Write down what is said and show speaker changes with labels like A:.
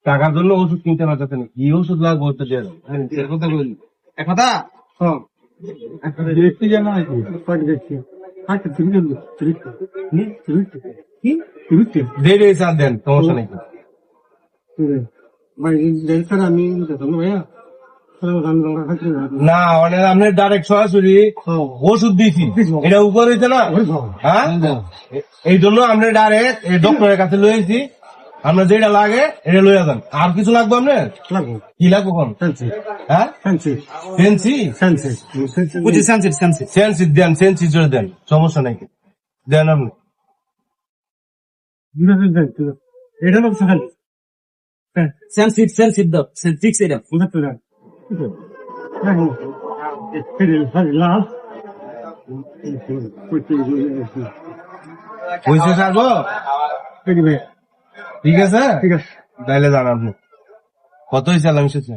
A: টাকার জন্য ওষুধ কিনতে পারতেছে না, কি ওষুধ লাগবে ওটা দিয়ে দাও। এর কথা বলি এক কথা দেখতে জানা দেখছি দেন সমস্যা নেই। আমি না অনেক আপনি ডাইরেক্ট সরাসরি ওষুধ দিয়েছি, এটা উপর হয়েছে না। হ্যাঁ এই জন্য আপনি ডাইরেক্ট এই ডক্টরের কাছে লয়েছি, আপনার যেটা লাগে এটা লইয়া যান। আর কিছু লাগবে আপনার? কি লাগবে কোন? হ্যাঁ ফেন্সি সেন্সি দেন, সেন্সি জোরে দেন, সমস্যা নাই, দেন আপনি। এটা
B: সেন্সিভ দাও, ফিক্স এটা।
A: বুঝতে থাকবো, ঠিক আছে তাইলে জান আপনি কত হয়েছে আলাম এসেছে।